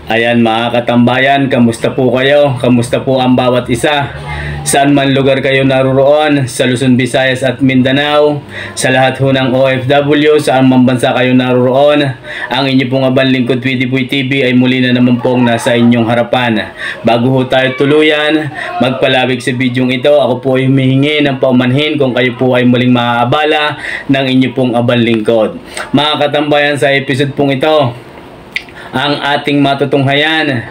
Ayan mga katambayan, kamusta po kayo? Kamusta po ang bawat isa? Saan man lugar kayo naroon, sa Luzon, Visayas at Mindanao, sa lahat ho ng OFW, saan man bansa kayo naroon, ang inyo pong abang lingkod Tweety TV ay muli na naman pong nasa inyong harapan. Bago ho tayo tuluyan, magpalawig sa bidyong ito, ako po ay humihingi ng paumanhin kung kayo po ay muling maaabala ng inyo pong abang lingkod. Mga katambayan, sa episode pong ito, ang ating matutunghayan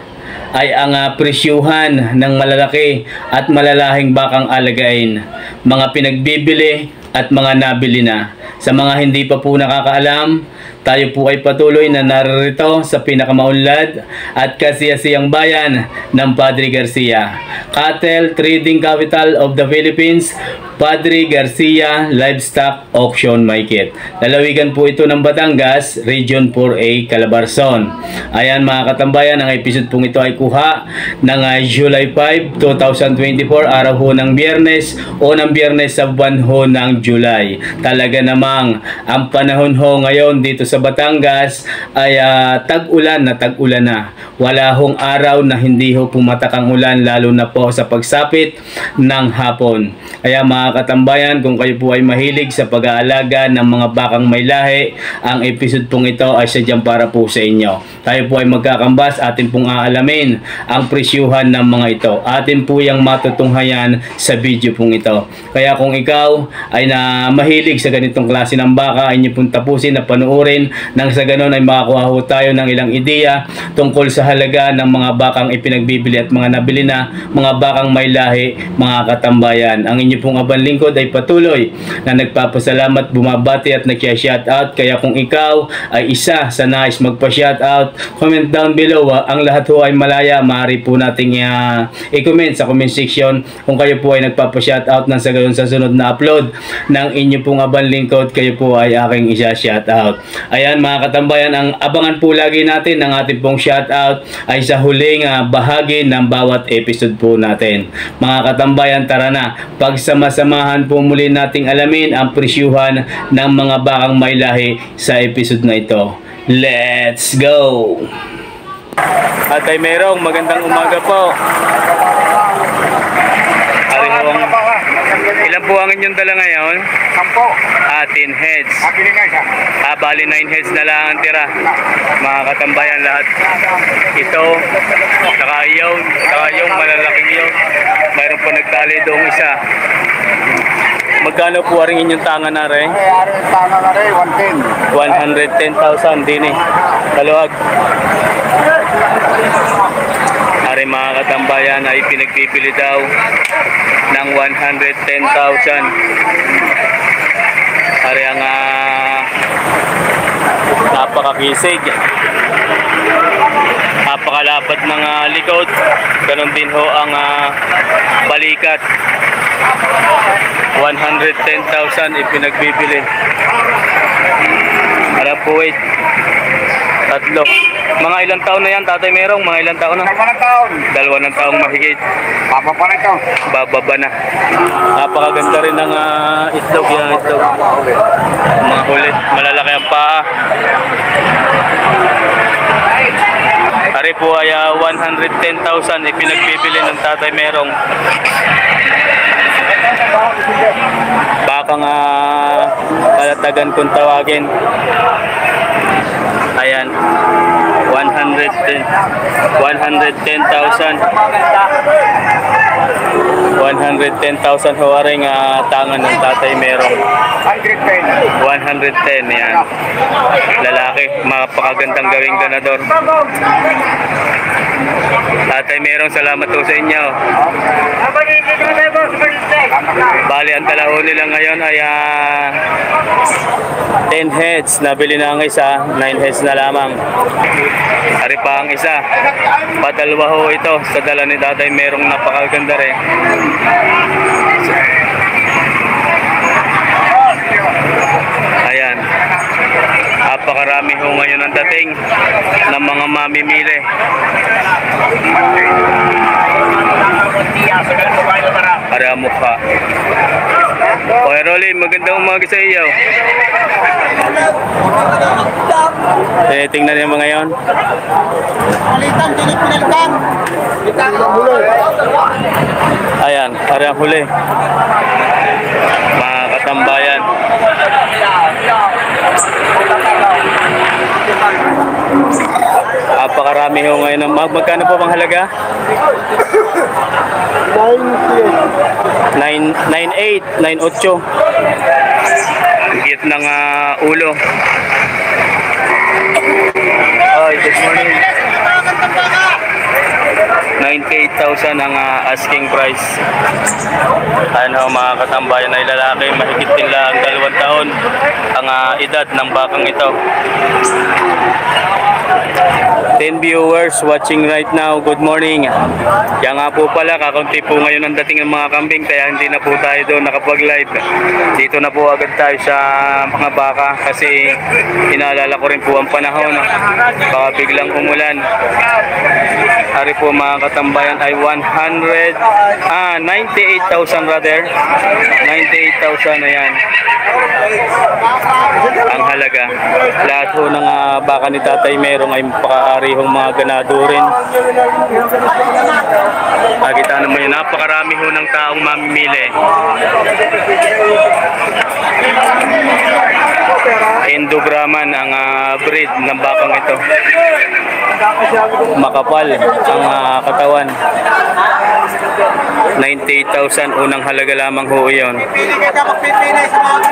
ay ang presyuhan ng malalaki at malalahing bakang alagain, mga pinagbibili at mga nabili na. Sa mga hindi pa po nakakaalam, tayo po ay patuloy na narito sa pinakamaunlad at kasiyasiyang bayan ng Padre Garcia, Cattle Trading Capital of the Philippines, Padre Garcia Livestock Auction Market. Lalawigan po ito ng Batangas, Region 4A, Calabarzon. Ayan mga katambayan, ang episode pong ito ay kuha ng July 5, 2024, araw ho ng Biyernes o ng Biyernes sa buwan ho ng July. Talaga namang ang panahon ho ngayon dito sa Batangas ay tag-ulan na tag-ulan na. Wala hong araw na hindi ho pumatak ang ulan, lalo na po sa pagsapit ng hapon. Kaya mga katambayan, kung kayo po ay mahilig sa pag-aalaga ng mga bakang may lahi, ang episode pong ito ay sadyang para po sa inyo. Tayo po ay magkakambas, atin pong aalamin ang presyuhan ng mga ito. Atin po yung matutunghayan sa video pong ito. Kaya kung ikaw ay na mahilig sa ganitong klase ng baka, ay niyo pong tapusin na panuorin, nang sa ganon ay makakuha ho tayo ng ilang ideya tungkol sa halaga ng mga bakang ipinagbibili at mga nabili na, mga bakang may lahi, mga katambayan. Ang inyo pong abang lingkod ay patuloy na nagpapasalamat, bumabati at nagsia-shoutout. Kaya kung ikaw ay isa sa nais magpa-shoutout, comment down below. Ang lahat ho ay malaya, maaari po nating i-comment sa comment section kung kayo po ay nagpapa-shoutout nang sa gayon sa sunod na upload ng inyo pong abang lingkod, kayo po ay aking isa-shoutout. Ayan mga katambayan, ang abangan po lagi natin ng ating pong shoutout ay sa huling bahagi ng bawat episode po natin. Mga katambayan, tara na, pagsama-samahan po muli nating alamin ang presyuhan ng mga bakang may lahi sa episode na ito. Let's go! At ay merong magandang umaga po. Ilan po ang inyong dala ngayon? 10 heads. Bali 9 heads na lang ang tira. Mga katambayan lahat. Ito, saka yung malalaking yun. Mayroon po nagtali doong isa. Magkano po rin inyong tanga na rin? Tanga na rin, 110,000 din eh. Kaluwag. Ari mga katambayan ay pinagpipili daw ng 110,000. Ari ang napakakisig, napakalapad ng likod, ganon din ho ang balikat. 110,000 ipinagbibili. Harap po, wait. Tatlo. Mga ilang taon na yan, Tatay Merong? Mga ilang taon na? 2 taon. 2 taong mahigit. Bababa na ito. Bababa na. Napakaganda rin ng itlog. Yan, itlog. Mga kulit. Malalaki ang paa. Ari po ay 110,000 ipinagbibili ng Tatay Merong. Bakang kalatagan kung tawagin. Ayan, 110,000. 110,000 huwaring tangan ng Tatay Merong. 110, yan. Lalaki, mapakagandang gawing ganador. Tatay Merong, salamat po sa inyo. Bali, ang dala ho nila ngayon ay 10 heads. Nabili na ang isa, 9 heads na lamang. Ari pa ang isa. Padalwa ho ito sa dala ni Tatay Merong, napakaganda rin. Ayan. Napakarami ho ngayon ang dating ng mga mamimili. Para mukha. Kuya Rolly, magandang umaga sa iyo. Tingnan niyo mga ngayon. Ayan, ari ang huli. Mga katambayan. Napakarami ho ngayon. Magkano po bang halaga? 9.8, 9.8. Higit ng ulo. Ay, good morning. 98,000 ang asking price. Ano mga katambayan ay lalaki, mahigit din lang 2 taon ang edad ng bakang ito. 10 viewers watching right now, good morning. Kaya nga po pala, kakaunti po ngayon ang dating ng mga kambing, kaya hindi na po tayo doon nakapag-live. Dito na po agad tayo sa mga baka kasi inaalala ko rin po ang panahon. Baka biglang umulan. Ari po mga katambayan ay 98,000 rather. 98,000 na yan. Ang halaga. Lahat po ng baka ni Tatay Merong ay pakaarihong mga ganado rin. Nakita naman yun, napakarami ho ng taong mamimili. Indo Brahman ang breed ng bakang ito. Makapal ang katawan. 98,000 unang halaga lamang ho yun.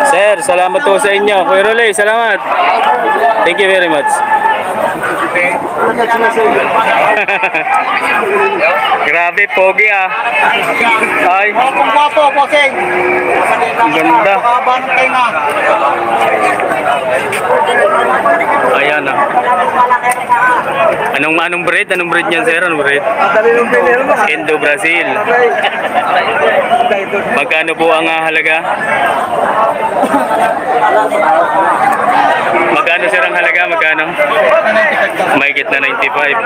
Sir, salamat po sa inyo. Kuya Rolly, salamat. Thank you very much. Grabe, pogi Ay. Ang ganda. Ayan Anong breed? Anong breed niyan, sir? Anong breed? Indo Brazil. Magkano po ang halaga? Magkano, sir, ang halaga? Magkano? Mahigit na 95.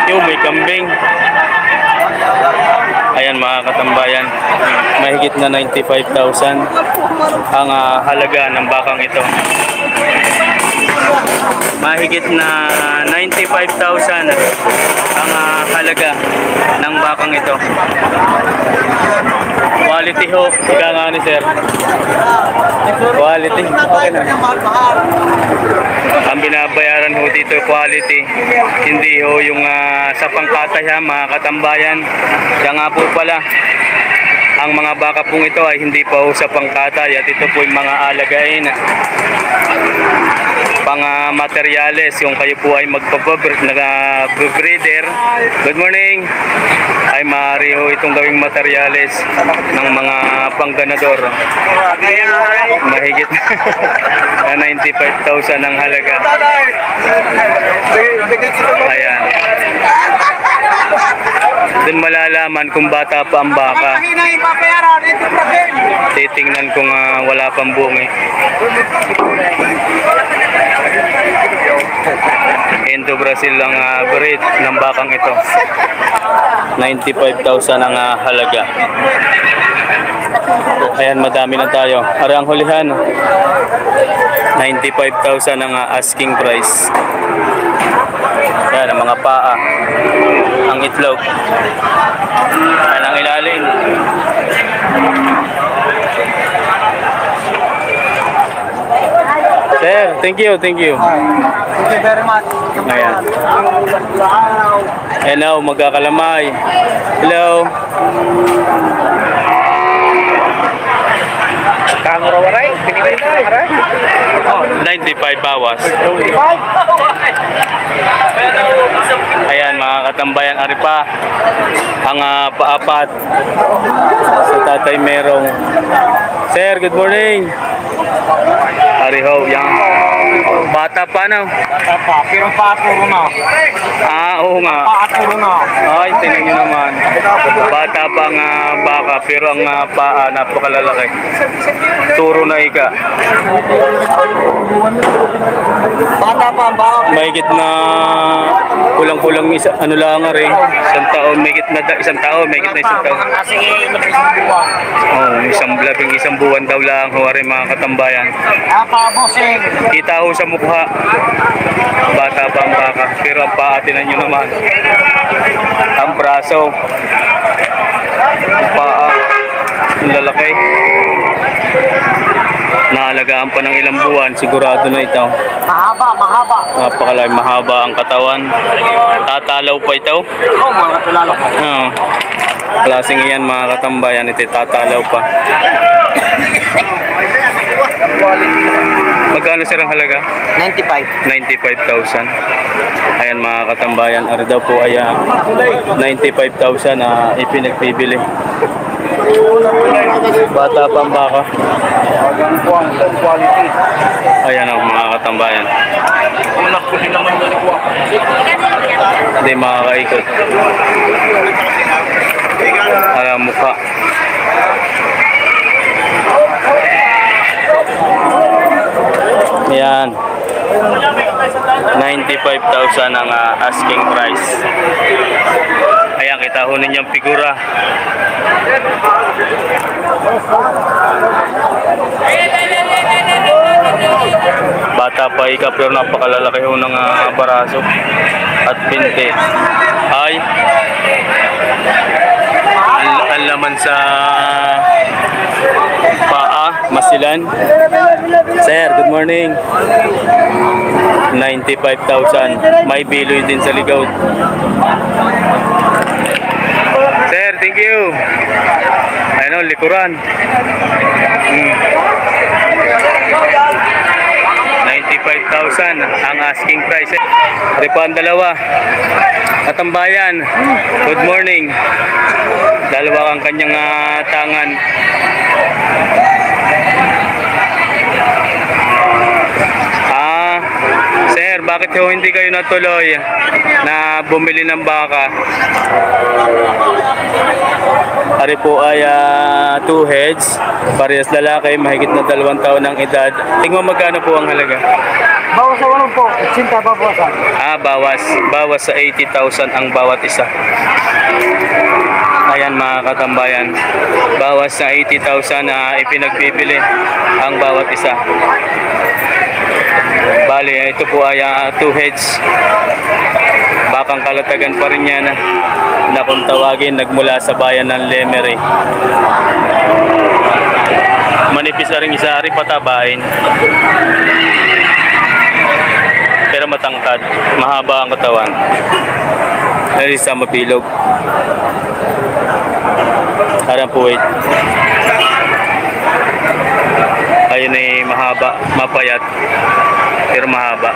Yung may kambing. Ayan mga katambayan, mahigit na 95,000 ang halaga ng bakang ito. Mahigit na 95,000 ang halaga ng bakang ito. Quality ho, ika nga ni sir. Quality, okay na. Ang binabayaran ho dito quality, hindi ho yung sa pangkatay mga katambayan. Kaya nga po pala, ang mga baka pong ito ay hindi pa ho sa pangkatay at ito po yung mga alagain. Pang materyales, yung kayo po ay magpa-breeder, good morning, ay maaari ho itong gawing materyales ng mga pangganador. Mahigit na 95,000 ang halaga. Ayan. Doon malalaman kung bata pa ang baka. Titingnan kung wala pang bungi. Indo Brazil ang breed ng bakang ito. 95,000 ang halaga. Ayan, madami na tayo. Arang hulihan. 95,000 ang asking price. Ayan, ang mga paa. Ang itlog. Ayan ang ilalim. Sir, thank you, thank you. Thank you very much. Ayan. Hello, magkakalamay. Hello. Kamura waray, pinigay na waray. 95 bawas. Ayan mga katambayan, ari pa ang paapat sa Tatay Merong. Sir, good morning. Ariho, yan. Bata pa no? Pero paturo na. Oo nga. Paturo na. Ay, tingnan nyo naman. Bata pa ang baka, pero ang paa napakalalaki. Turo na ika. Bata pa ang baka. Mahigit na kulang-kulang ano lang nga rin. Isang taon, mahigit na isang taon, mahigit na isang taon. Kasi labing buwan. Isang buwan daw lang huwari mga katambayan. Bossing. Kita ho sa mukha. Bata pa ang baka, pero ang paa, tinan nyo naman. Ang braso. Ang paa. Ang lalaki. Naalagaan pa ng ilang buwan, sigurado na ito. Mahaba. Napakalay, mahaba ang katawan. Tatalaw pa ito. Mga tulalo ko. Oo. Klaseng iyan mga katambayan, ito tatalaw pa. Magkano sir ang halaga? 95. 95,000. Ayan mga katambayan, ari daw po ay 95,000 na ipinagpibili. Bata pa ang baka. Ayan ang mga katambayan. Hindi makakaikot. Alam mukha. Ayan. 95,000 ang asking price. Ayan, kita ho ninyong figura. Bata pa ika, pero napakalalaki ho ng baraso at binti. Ay, ang laman sa paa, masilan. Sir, good morning. 95,000. May biloy din sa ligawd. Sir, thank you. Ano, likuran. 95,000 ang asking price. Ito po ang dalawa. Katambayan, good morning. Dalawa ang kanyang tangan. Sir, bakit ho hindi kayo natuloy na bumili ng baka? Ari po ay 2 heads, parehas lalaki, mahigit na 2 taon ng edad. Tingnan mo magkano po ang halaga? Bawas sa walong po. 80 pa bawasan. Bawas sa 80,000 ang bawat isa. Ayan mga katambayan, bawas sa 80,000 na ipinagbibili ang bawat isa. Bali, ito po ay 2 heads. Bakang Kalatagan pa rin yan na kung tawagin, nagmula sa bayan ng Lemery. Manipis na rin isa, ari patabain. Pero matangkad, mahaba ang katawan. Ay sa mapilog. Harang po wait. Ayun ay mahaba, mapayat, pero mahaba.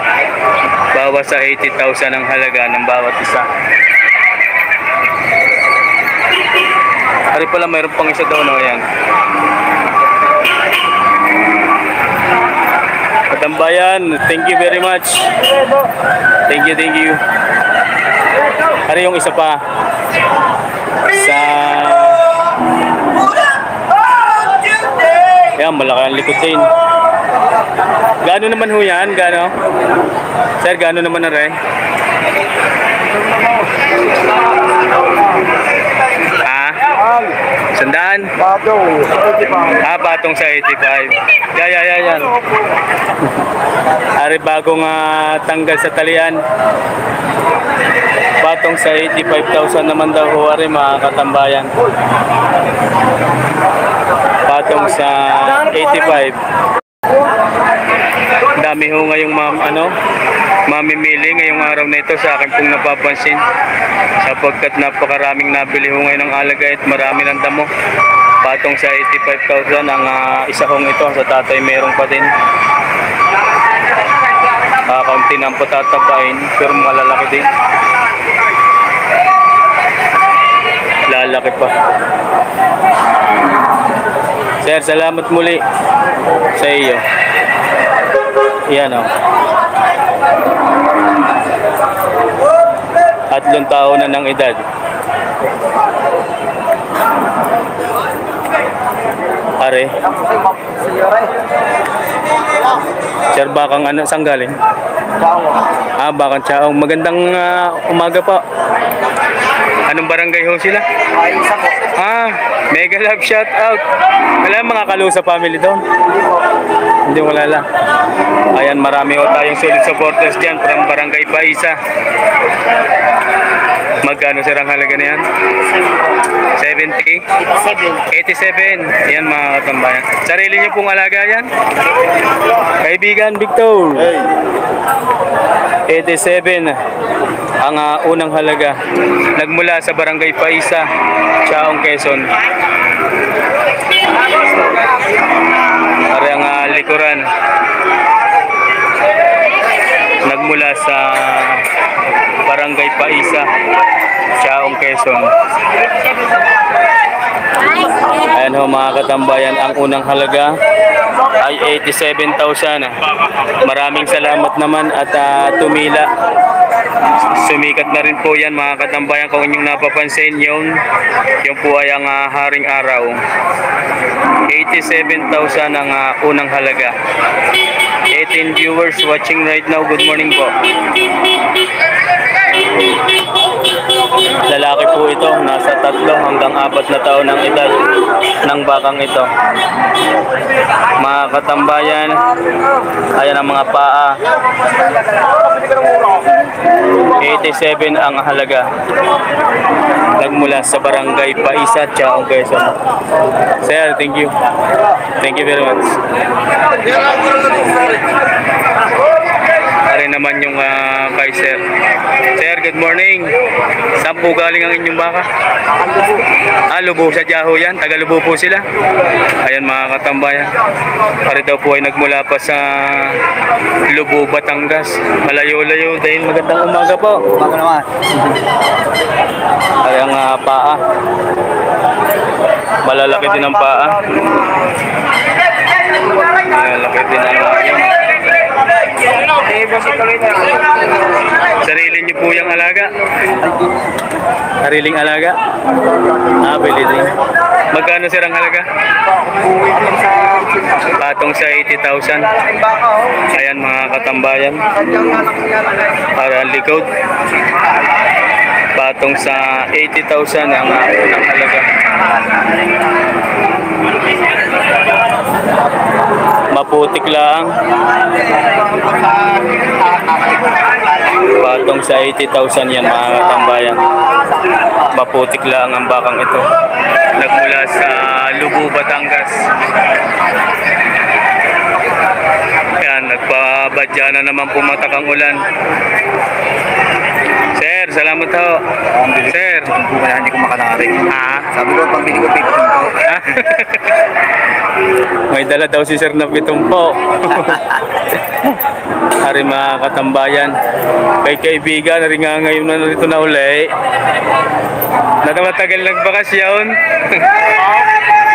Bawas sa 80,000 ang halaga ng bawat isa. Ari pala mayroon pang isa daw, no? Yan. Katambayan, thank you very much. Thank you. Ari yung isa pa. Sa... Yan, malaki ang likod din. Gaano naman ho yan? Gaano? Sir, gaano naman na rin? Sandaan? Batong sa 85. Batong sa 85. Yan. Ari bagong tanggal sa talian. Batong sa 85,000 naman daw ho, ari mga katambayan. Batong sa 85. Dami ho ngayong mamimili ngayong araw na ito, sa akin pong napapansin, sapagkat napakaraming nabili ho ngayon ng alaga at marami ng damo. Patong sa 85,000 ang isa hong ito. Sa tatay meron pa din. Kaunti na ang patatabain, pero malalaki din. Lalaki pa. Sir, salamat muli sa iyo. Yan o. 3 taon na ng edad. Are. Sir, bakang ano, saan galing? Bakang Chaong. Magandang umaga po. Anong barangay ho sila? Mega love shout out. Wala mga Kalusa family doon? Hindi, wala lang. Ayan, marami ho tayong solid supporters dyan from Barangay Paisa. Magkano sir ang halaga na yan? 70? 87. Yan mga katambayan. Sarili niyo pong alaga yan? Kaibigan Victor. 87 ang unang halaga. Nagmula sa Barangay Paisa, Chaong, Quezon. Ari ang likuran. Nagmula sa Barangay Paisa, Chaong, Quezon. Ayan ho mga katambayan, ang unang halaga ay 87,000. Maraming salamat naman at tumila. Sumikat na rin po yan mga katambayan. Kung inyong napapansin yun po ay ang haring araw. 87,000 ang unang halaga. 18 viewers watching right now. Good morning po. Lalaki po ito, nasa 3 hanggang 4 na taon ng edad ng bakang ito. Mga katambayan, ayan ang mga paa. 87 ang halaga. Nagmula sa Barangay Paisa, Chaong, Quezon. Sir, thank you. Thank you very much. Ari naman yung kay Sir. Sir, good morning. Saan po galing ang inyong baka? Lubo sa Jaho yan. Taga Lubo po sila. Ayan mga katambayan. Ari daw po ay nagmula pa sa Lubo, Batangas. Malayo-layo dahil magandang umaga po. Bago naman. Ari ang paa. Malalaki din ang paa. Malalaki din ang sarili niyo po yung alaga? Sariling alaga? Bili din. Magkano sir ang halaga? Patong sa 80,000. Ayan mga katambayan. Para likod. Patong sa 80,000 ang unang halaga. Maputik lang. Patong sa 80,000 yan mga katambayan. Maputik lang ang bakang ito. Nagmula sa Lubo, Batangas. Yan, nagpabadya na naman pumatak ang ulan. Sir, salamat ho. Sir. Hindi ko makalari. Sabi ko, pag bili ko, pipitin ko. May dala daw si Sir na 7 po. Hari mga katambayan. Kay kaibigan, rin nga ngayon na narito na uli. Natamatagal nagbakasyon.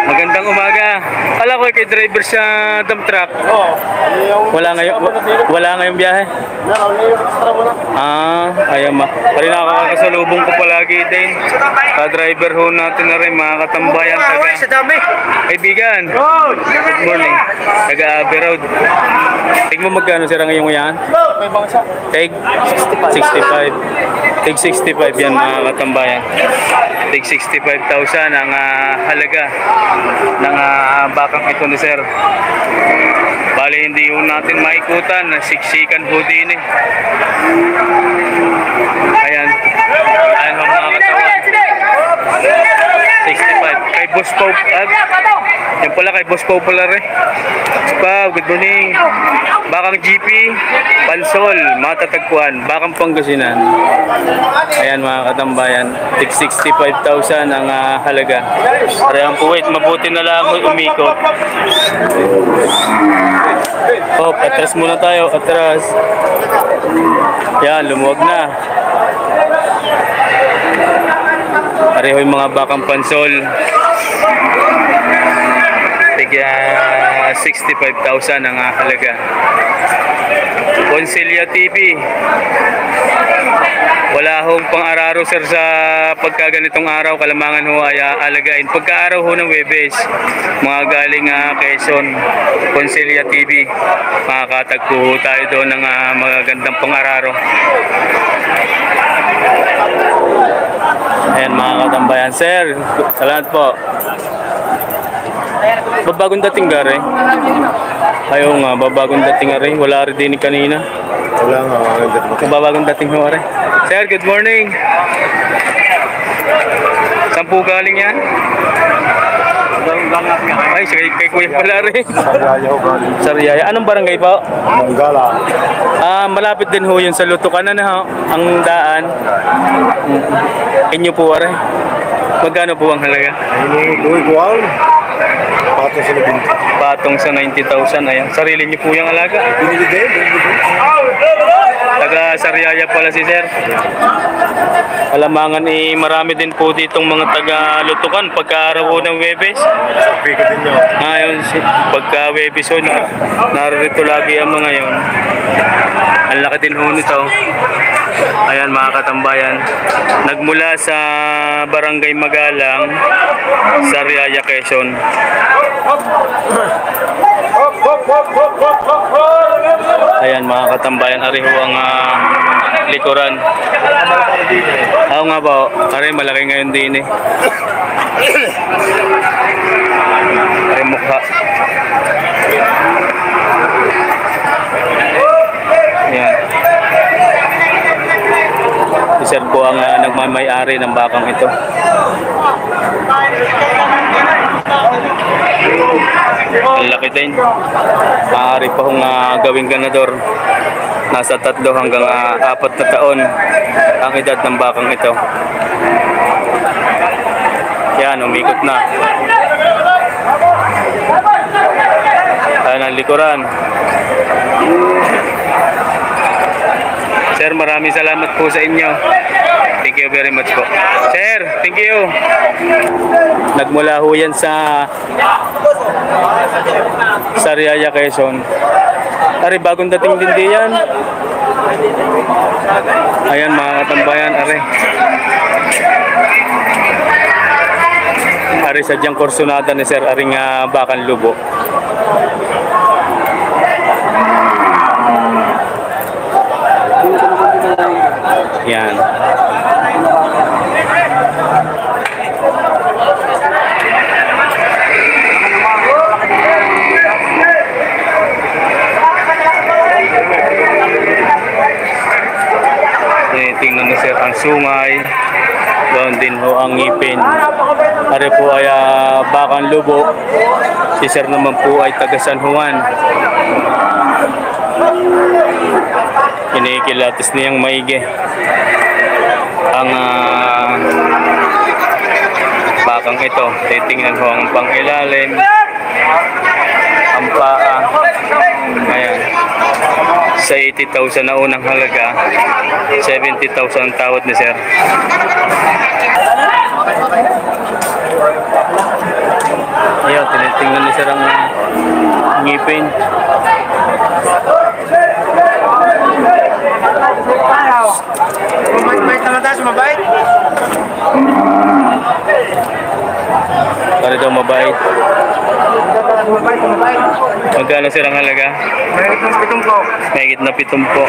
Magandang umaga. Kala ko kay driver sa dump truck. Wala ngayong biyahe. Ayan ma. Pari nakakasalubong ko palagi din. Ka-driver ho natin na rin mga katambayan. Kaibigan. Good morning. Taga-Abbey Road. Tig mo magkano sira ngayong yan? Tig 65. Tig 65 yan mga katambayan. Tig 65,000 ang halaga ng bakang ito ni Sir. Bali hindi ho natin maikutan, siksikan ho din eh. Ayan. Ayan ho mga katawan. 65. Kay Boss Pope. Yan pala kay Boss Pope pala rin. Good morning. Bakang GP, Pansol, matatagpuan. Bakang Pangasinan. Ayan mga katambayan. Tig 65,000 ang halaga. Parehang po wait, mabuti na lang umikot. Atras muna tayo. Atras. Yan, lumuwag na. Pareho yung mga bakang Pansol. Tigya 65,000 ang halaga. Consilia TV. Wala hong pang-araro sir sa pagkaganitong araw, kalamangan ho ay alagain. Pagka-araw ho ng Webes, mga galing Quezon, Consilia TV. Makakatagpo ho tayo doon ng magagandang pang-araro. Ayan mga katambayan. Sir, salamat po. Babagong dating gari. Ayaw nga, babagong dating gari. Wala rin din kanina. Wala nga, Babagong dating ho rin. Sir, good morning. Saan po galing yan? Ay, kay Kuya pala rin. Sariyaya ho galing. Sariaya. Anong barangay po? Manggala. Malapit din ho yun sa Lutukan na ho, ang daan. Inyo po rin. Magkano po ang halaga? Ini Louis Gual. Patong sa 90. Patong sa 90,000. Ayan. Sarili niyo po yung alaga. Binili din. Taga Sariaya pala si sir. Alamangan marami din po ditong mga taga Lutukan pagka-araw ho ng Webes. Sabi ka din nyo. Ayun, pagka Webes ho, narito lagi ang mga yun. Ang laki din ho nito. Ayan mga katambayan. Nagmula sa Barangay Magalang, Sariaya, Quezon. Ayan mga katambayan, ari ho ang likuran. Oo nga po, ari malaki ngayon din eh. Ari mukha. Ayan. Si sir po ang nagmamay-ari ng bakang ito. Ang laki din. Maaari pa hong gawing ganador. Nasa 3 hanggang 4 na taon ang edad ng bakang ito. Yan, umikot na. Ayan ang likuran. Sir, maraming salamat po sa inyo. Thank you very much po. Sir, thank you. Nagmula ho yan sa Sariaya, Quezon. Ari, bagong dating din diyan. Ayan mga katambayan, ari. Ari sadyang kursunada ni Sir Aring Bakan Lubo. Yan. Tingnan ni Sir ang sungay. Doon din ho ang ngipin. Ari po ay Bakan Lubo. Si Sir naman po ay taga San Juan. Kinikilatis niyang maigi ang bakang ito. Titingnan ho ang pangilalim, ang paa. Ayan. Sa 80,000 na unang halaga, 70,000 ang tawad ni Sir. Ayan, tinitingnan ni Sir ang ngipin. May tamatas, mabait. Para daw mabait. Magkano Sir ang halaga? Mahigit na 7 po.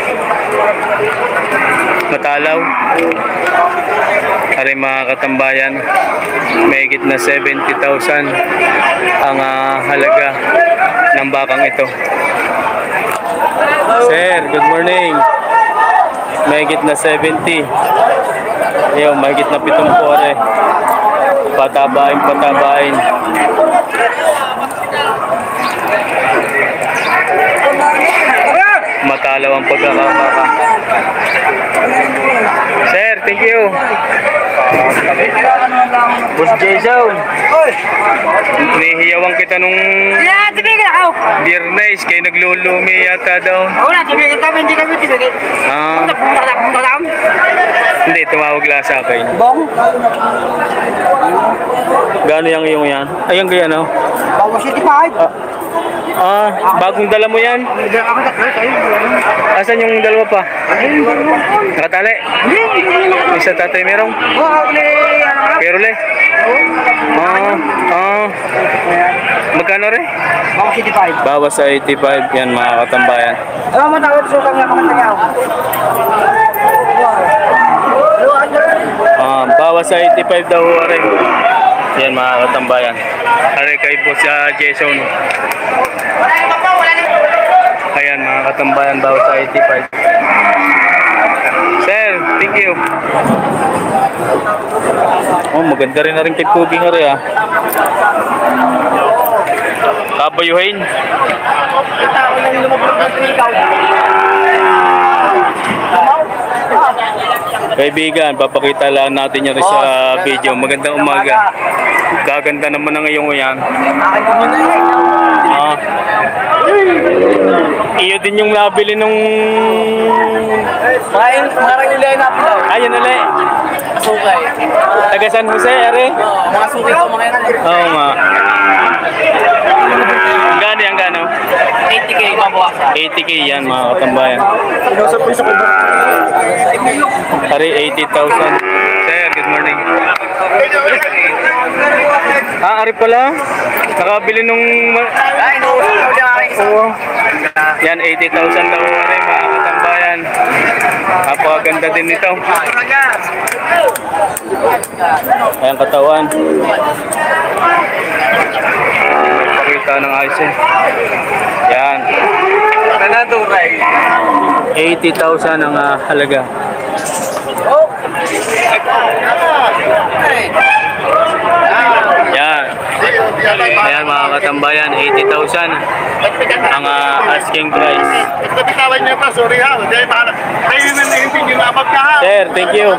Matalaw. Ari mga katambayan, mahigit na 70,000 ang halaga ng bakang ito. Sir, good morning. Mahigit na 70. Ayun, mahigit na 7 po rin. Patabain, patabain. Matalaw ang pagkakabaka. Sir, thank you. Boss Jason. Nihiyawang kita nung Biyernes, kayo naglulumi yata daw. Oo na, tibigil kami, hindi kami tibigil. Ah. Punta lang. Hindi, tumawag lang sa akin. Bong? Gano'n yung yan? Ayun kaya ano? Bawa City 5. Bagong dala mo yan? Asan yung dalawa pa? Nakatali? Isa tatay merong? Pero le? Magkano rin? Bawa City 5. Bawas sa 85 yan mga katambayan. Alam mo, tawag sa kanya mga tanyaw. Bawas sa 85 daw rin. Yan mga katambayan. Ari kay Boss Jason. Ayan mga katambayan, bawas sa 85. Sir, thank you. Maganda rin na rin kay Puging Ari Kabayuhin. Kaibigan, papakita lang natin yan sa video. Magandang umaga. Gaganda naman na ngayong yan. Iyo din yung nabili nung... Marang nila yung napilaw. Ayun ulit. Sukay. Taga San Jose, ere? Mga sukay ko, mga yan. Oo nga. Gano yan, gano? 80K, mabawasan. 80K yan mga katambayan. Inusap ko sa kubo. Ari, 80,000. Sir, good morning. Ari pala. Nakabili nung... Ay, Oo. Yan, 80,000 daw rin mga katambayan. Napakaganda din nito. Ayan katawan. Pakita ng ayos Yan. 80,000 ang halaga. Yan. Ayan mga katambayan, 80,000 ang asking price. Sir, thank you.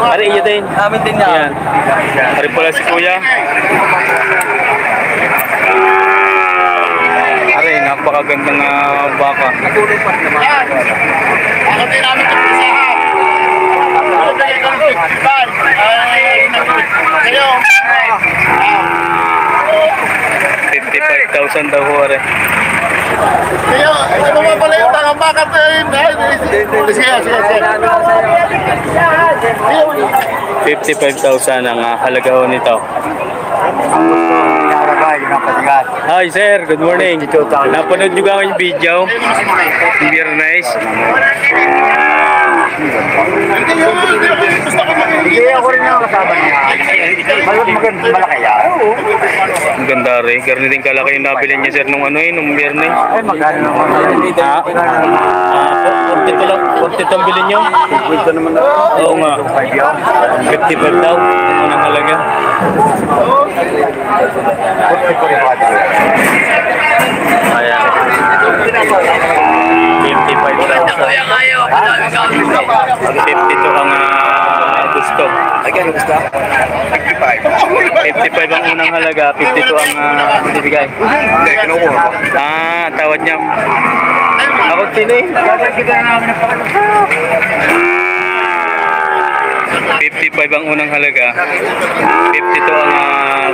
Ari, iyo din. Amin din yan. Ayan. Ari pala si Kuya. Ari, napakagandang baka. Ako din namin ito sa akin. Ako din namin ito sa kayo. 55,000 daw ho, Ari. Kaya, ano mo pala yung tangang bakat na yun? Sige. 55,000 ang halaga ho nito. Hi sir, good morning. Napanood nyo ka yung video? Very nice. Hindi ako rin yung kasama niya. Malaki yan. Ang ganda rin. Garni din kalaki yung nabili niya sir nung nung biyernes. Ay, magkano naman. 42 lang. 42 ang bilhin nyo? Ito naman na. Oo nga. 55 daw. Ano ang halaga? Ayan. 55 daw. 52 ang gusto. Gusto? 55 ang unang halaga, 52 ang bibigay. Tawad niya. Ako sino eh? 55 ang unang halaga, 52 ang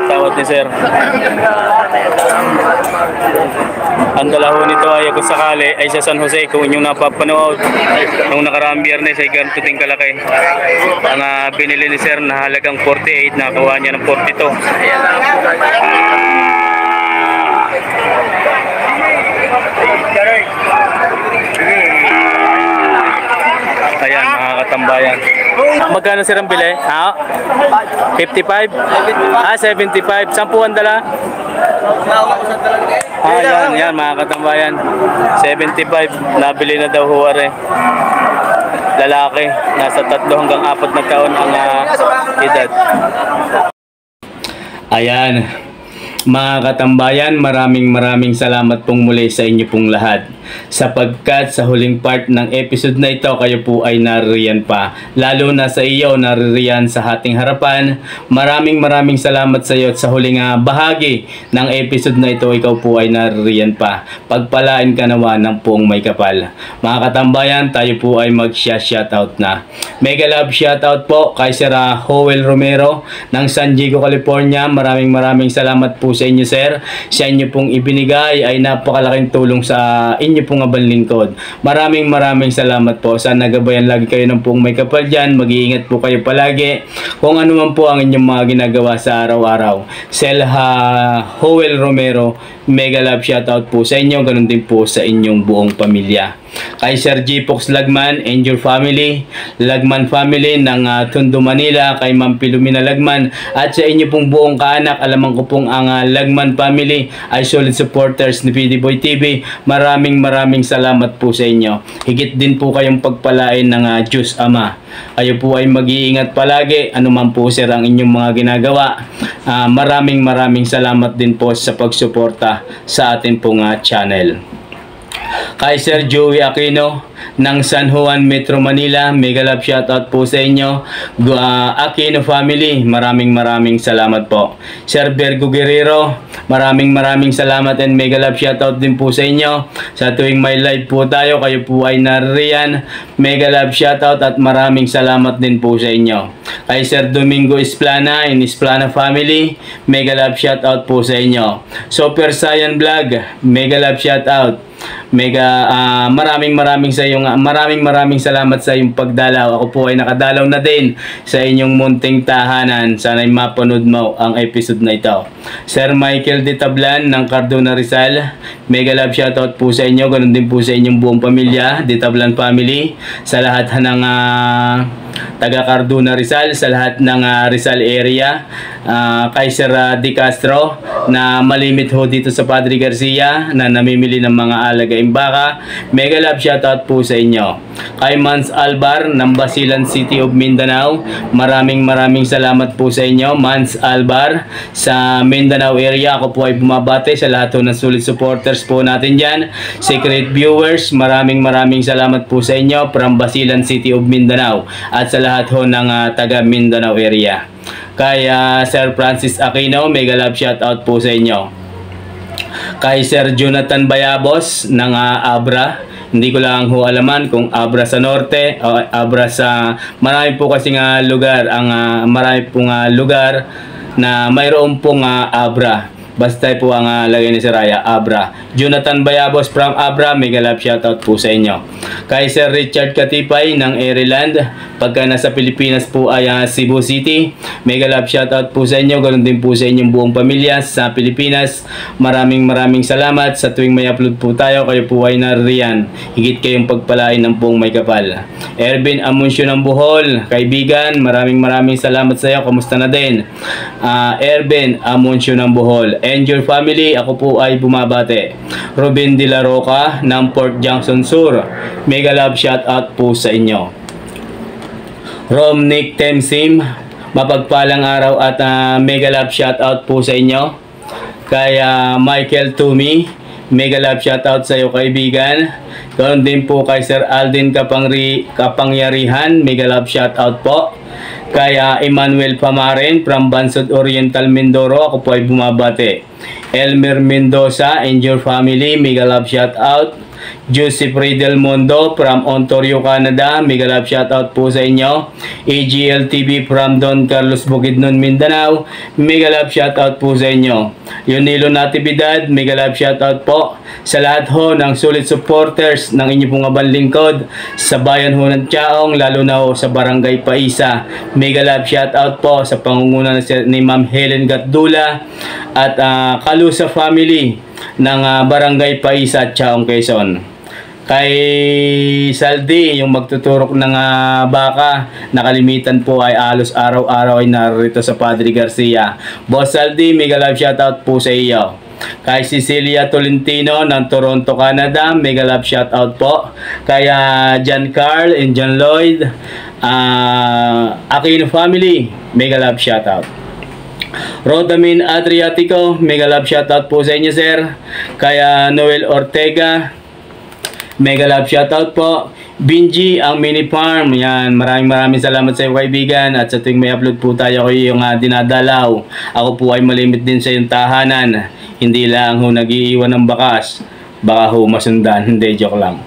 tawad ni sir. Ang dalaho nito ay kung sakali ay sa San Jose, kung inyong napapanood nung nakaraang biyernes ay ganito din kalaki. Ang binili ni sir na halagang 48, nakakuha niya ng 42. Ayan mga katambayan. Magkano sir ang bili? 55? 75. Sampuan dala? Yan mga katambayan. 75. Nabili na daw huwari. Lalaki. Nasa 3 hanggang 4 na taon ang edad. Ayan. Mga katambayan, maraming salamat pong muli sa inyo pong lahat. Sapagkat sa huling part ng episode na ito, kayo po ay naririyan pa. Lalo na sa iyo, naririyan sa ating harapan. Maraming salamat sa iyo at sa huling bahagi ng episode na ito, ikaw po ay naririyan pa. Pagpalain ka nawa ng poong may kapal. Mga katambayan, tayo po ay mag-shoutout na. Mega love shoutout po kay Sir Howell Romero ng San Diego, California. Maraming salamat po sa inyo, sir. Sa inyo pong ibinigay ay napakalaking tulong sa inyo pong abang lingkod. Maraming salamat po. Sana nagabayan lagi kayo ng pong may kapal dyan. Mag-iingat po kayo palagi kung ano man po ang inyong mga ginagawa sa araw-araw. Sir Howell Romero, mega love shoutout po sa inyo. Ganun din po sa inyong buong pamilya. Kay Sir G. Fox Lagman and your family, Lagman family ng Tondo, Manila, kay Ma'am Pilumina Lagman at sa inyo pong buong kaanak. Alaman ko pong ang Lagman family ay solid supporters ni PD Boy TV. Maraming salamat po sa inyo. Higit din po kayong pagpalain ng Diyos Ama. Kayo po ay mag-iingat palagi anuman po sir ang inyong mga ginagawa. Maraming salamat din po sa pagsuporta sa atin pong channel. Kay Sir Joey Aquino ng San Juan, Metro Manila, mega love shoutout po sa inyo. Aquino family, maraming salamat po. Sir Bergo Guerrero, maraming salamat and mega love shoutout din po sa inyo. Sa tuwing may live po tayo, kayo po ay naririyan. Mega love shoutout at maraming salamat din po sa inyo. Kay Sir Domingo Esplana and Esplana family, mega love shoutout po sa inyo. Super Saiyan Vlog, mega love shoutout. Maraming salamat sa iyong pagdalaw. Ako po ay nakadalaw na din sa inyong munting tahanan. Sana'y mapanood mo ang episode na ito. Sir Michael de Tablan ng Cardona, Rizal, mega love shoutout po sa inyo. Ganun din po sa inyong buong pamilya, de Tablan family, sa lahat ng taga Cardona, Rizal, sa lahat ng Rizal area. Kay Sir Di Castro na malimit ho dito sa Padre Garcia na namimili ng mga alagaing baka, mega love shoutout po sa inyo. Kay Mans Albar ng Basilan City of Mindanao, maraming salamat po sa inyo. Mans Albar sa Mindanao area, ako po ay bumabate sa lahat ng solid supporters po natin dyan. Secret viewers, maraming salamat po sa inyo from Basilan City of Mindanao at sa lahat ho ng taga Mindanao area. Kay Sir Francis Aquino, mega love shoutout po sa inyo. Kay Sir Jonathan Bayabos ng Abra, hindi ko lang ho alaman kung Abra sa norte o Abra sa marami po kasing lugar, marami pong lugar na mayroon pong Abra. Basta po ang lagay ni Saraya, Abra. Jonathan Bayabos from Abra, mega love shoutout po sa inyo. Kay Sir Richard Katipay ng Maryland, pagka nasa Pilipinas po ay Cebu City, mega love shoutout po sa inyo. Ganoon din po sa inyong buong pamilya sa Pilipinas. Maraming salamat. Sa tuwing may upload po tayo, kayo po ay naririyan. Higit kayong pagpalain ng buong may kapal. Ervin Amuncio ng Bohol, kaibigan, maraming salamat sa iyo. Kamusta na din? Ervin Amuncio ng Bohol and your family, ako po ay bumabate. Ruben de la Roca ng Port Junction Sur, mega love shoutout po sa inyo. Romnick Temsim, mapagpalang araw at mega love shoutout po sa inyo. Kay Michael Tumi, mega love shoutout sa iyo kaibigan. Ganoon din po kay Sir Aldin Kapangyarihan, mega love shoutout po. Kay Emmanuel Pamaren from Bansod Oriental, Mindoro, ako po ay bumabate. Elmer Mendoza and your family, mega love shoutout. Joseph Riedel Mondo from Ontario, Canada, mega love shoutout po sa inyo. AGL TV from Don Carlos, Bukidnon, Mindanao, mega love shoutout po sa inyo. Yunilo Natividad, mega love shoutout po sa lahat ho ng solid supporters ng inyo pong abang lingkod sa bayan ho ng Chaong, lalo na ho sa Barangay Paisa. Mega love shoutout po sa pangunguna ni Ma'am Helen Gatdula at Kalusa family ng Barangay Paisa at Chaong, Quezon. Kay Saldi, yung magtuturok ng baka, nakalimitan po ay alos araw-araw ay narito sa Padre Garcia. Boss Saldi, mega love shoutout po sa iyo. Kay Cecilia Tolentino ng Toronto, Canada, mega love shoutout po. Kay John Carl and John Lloyd, Aquino family, mega love shoutout. Rodamin Adriatico, mega love shoutout po sa inyo sir. Kaya Noel Ortega, mega love shoutout po. Binji, ang mini farm, yan, maraming salamat sa iyo kaibigan. At sa tuwing may upload po tayo kayo yung dinadalaw, ako po ay malimit din sa yung tahanan, hindi lang ho nag-iiwan ng bakas, baka ho masundan. Hindi, joke lang.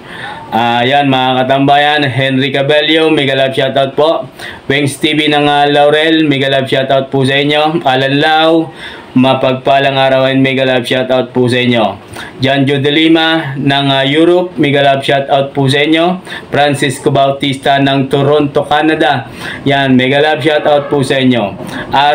Yan mga katambayan, Henry Cabello, mega love shoutout po. Wings TV ng Laurel, mega love shoutout po sa inyo. Alan Lau, mapagpalang araw and mega love shoutout po sa inyo. Janjo de Lima ng Europe, mega love shoutout po sa inyo. Francisco Bautista ng Toronto, Canada, yan, mega love shoutout po sa inyo.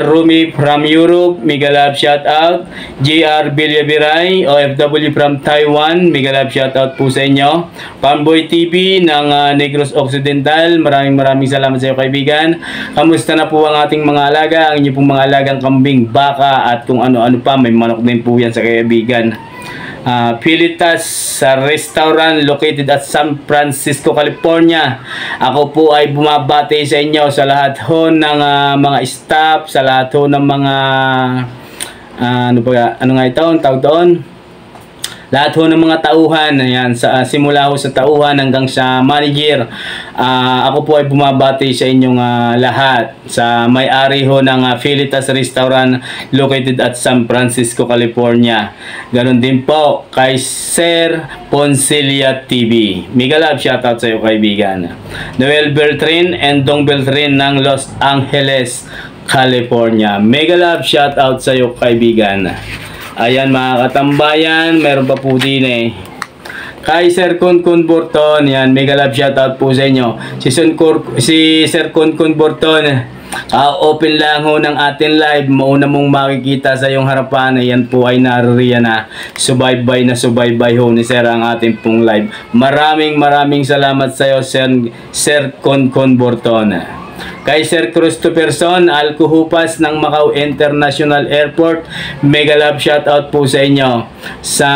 Rumi from Europe, mega love shoutout. JR Villaviray, OFW from Taiwan, mega love shoutout po sa inyo. Fanboy TV ng Negros Occidental, maraming salamat sa iyo kaibigan. Kamusta na po ang ating mga alaga, ang inyo pong mga alagang kambing, baka at kung ano-ano pa, may manok din po yan sa kaibigan. Pilitas sa restaurant located at San Francisco, California. Ako po ay bumabati sa inyo sa lahat ho ng mga staff, sa lahat ho ng mga ano nga ito, ang tawag doon? Lahat ho ng mga tauhan, ayan, simula ho sa tauhan hanggang sa manager. Ako po ay bumabati sa inyong lahat, sa may-ari ho ng Filitas Restaurant located at San Francisco, California. Ganon din po kay Sir Poncilia TV. Mega love shoutout sa iyo kaibigan. Noel Beltrin and Dong Beltrin ng Los Angeles, California. Mega love shoutout sa iyo kaibigan. Ayan mga katambayan, meron pa po din kay Sir Kunkun Burton, yan, mega love shoutout po sa inyo. Si Sir Kunkun Burton, open lang ho ng ating live, mauna mong makikita sa iyong harapan, yan po ay naririyan na subaybay ho ni Sir ang ating pong live. Maraming salamat sa iyo Sir Kunkun Burton. Kay Sir Christopherson Alcuhupas ng Macau International Airport, mega love shoutout po sa inyo, sa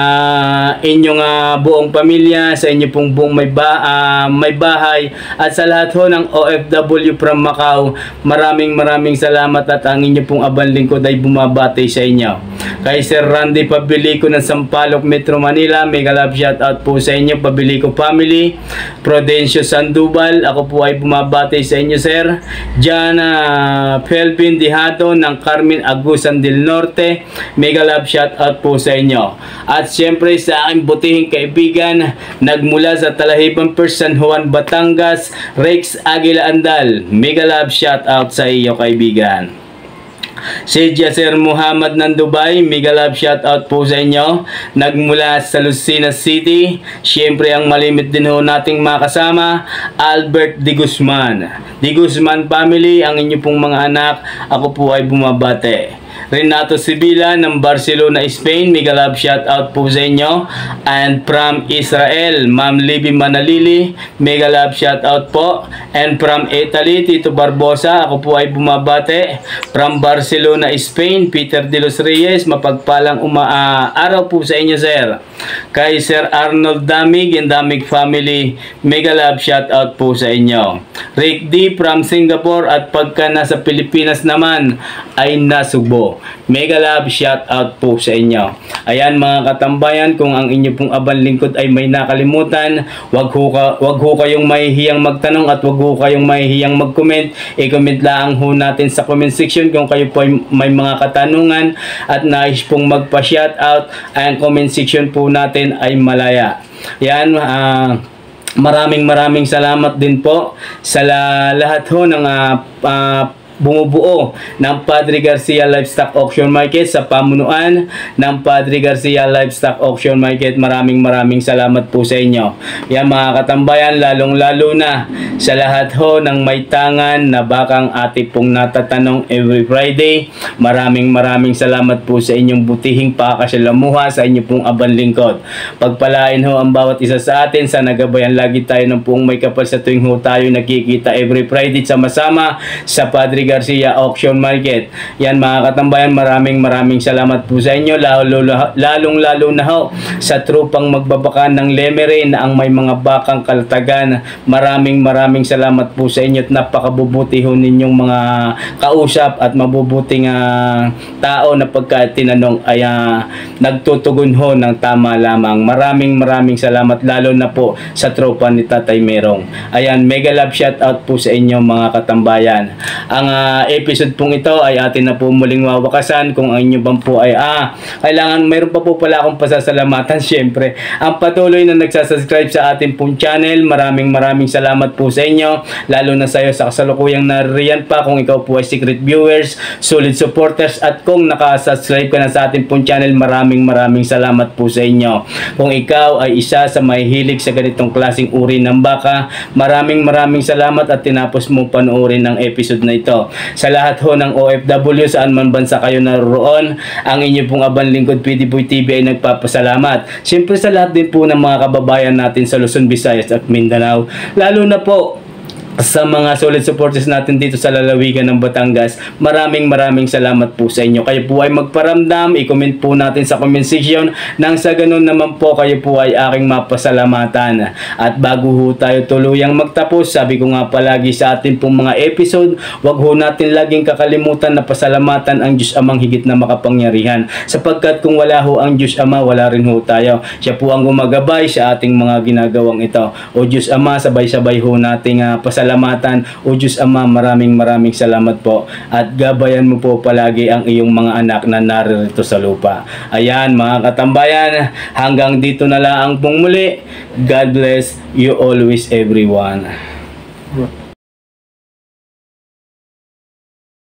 inyong buong pamilya, sa inyo pong buong may bahay, at sa lahat ho ng OFW from Macau. Maraming salamat at ang inyo pong abang lingkod ay bumabati sa inyo. Kay Sir Randy Pabilico ng Sampaloc, Metro Manila, mega love shoutout po sa inyo, Pabilico family. Prudencio Sandoval, ako po ay bumabati sa inyo sir. Jana Felvin Dihado ng Carmen Agusan del Norte, mega love shoutout po sa inyo. At siyempre sa aking butihing kaibigan, nagmula sa Talahiban San Juan, Batangas, Rex Aguila Andal, mega love shoutout sa iyo kaibigan. Si Jasser Muhammad ng Dubai, mega love shoutout po sa inyo. Nagmula sa Lucena City, siyempre ang malimit din ho nating makasama, Albert De Guzman family, ang inyo pong mga anak, ako po ay bumabate. Renato Sibila ng Barcelona, Spain, mega love shoutout po sa inyo. And from Israel, Ma'am Libby Manalili, mega love shoutout po. And from Italy, Tito Barbosa, ako po ay bumabate. From Barcelona, Spain, Peter De Los Reyes, mapagpalang araw po sa inyo sir. Kay Sir Arnold Damig and Damig family, mega love shoutout po sa inyo. Rick D from Singapore, at pagka nasa Pilipinas naman ay nasubo, mega love shoutout po sa inyo. Ayan mga katambayan, kung ang inyo pong abang lingkod ay may nakalimutan, wag ho kayong mahihiyang magtanong at wag ho kayong mahihiyang mag-comment. I-comment lang ho natin sa comment section kung kayo po ay may mga katanungan at nais pong magpa-shoutout. Ang comment section po natin ay malaya. Yan, maraming salamat din po sa lahat ho ng bumubuo ng Padre Garcia Livestock Auction Market, sa pamunuan ng Padre Garcia Livestock Auction Market. Maraming salamat po sa inyo. Yan mga katambayan, lalong-lalo na sa lahat ho ng may tangan na bakang ating pong natatanong every Friday. Maraming salamat po sa inyong butihing pakasalamuha, sa inyo pong abang lingkod. Pagpalain ho ang bawat isa sa atin, sa nagabayan lagi tayo ng pong may kapal sa tuwing ho tayo nakikita every Friday sama-sama sa Padre Garcia Auction Market. Yan mga katambayan, maraming salamat po sa inyo, lalong-lalo na ho sa trupang magbabaka ng Lemery na ang may mga bakang kalatagan. Maraming salamat po sa inyo at napakabubuti ho ninyong mga kausap at mabubuting tao na pagka tinanong ay nagtutugon ho ng tama lamang. Maraming salamat, lalo na po sa tropa ni Tatay Merong. Ayan, mega love shout out po sa inyo mga katambayan. Ang episode pong ito ay atin na po muling wawakasan. Kung ang inyo bang po ay kailangan, mayroon pa po pala akong pasasalamatan. Syempre, ang patuloy na nagsasubscribe sa ating pong channel, maraming salamat po sa inyo, lalo na sa iyo sa kasalukuyang nariyan pa. Kung ikaw po ay secret viewers, solid supporters, at kung nakasubscribe ka na sa ating pong channel, maraming salamat po sa inyo. Kung ikaw ay isa sa may hilig sa ganitong klaseng uri ng baka, maraming salamat at tinapos mo panoorin ng episode na ito. Sa lahat ho ng OFW saan man bansa kayo naroon, ang inyo pong abang lingkod PD Boy TV ay nagpapasalamat. Siyempre sa lahat din po ng mga kababayan natin sa Luzon, Visayas at Mindanao, lalo na po sa mga solid supporters natin dito sa lalawigan ng Batangas, maraming salamat po sa inyo. Kayo po ay magparamdam, i-comment po natin sa comment section, nang sa ganun naman po kayo po ay aking mapasalamatan. At bago ho tayo tuluyang magtapos, sabi ko nga palagi sa atin pong mga episode, wag ho natin laging kakalimutan na pasalamatan ang Diyos Amang higit na makapangyarihan, sapagkat kung wala ho ang Diyos Ama, wala rin ho tayo. Siya po ang gumagabay sa ating mga ginagawang ito. O Diyos Ama, sabay-sabay ho nating pasalamatan. O Diyos Ama, maraming salamat po, at gabayan mo po palagi ang iyong mga anak na naririto sa lupa. Ayan mga katambayan, hanggang dito na lang pong muli. God bless you always everyone.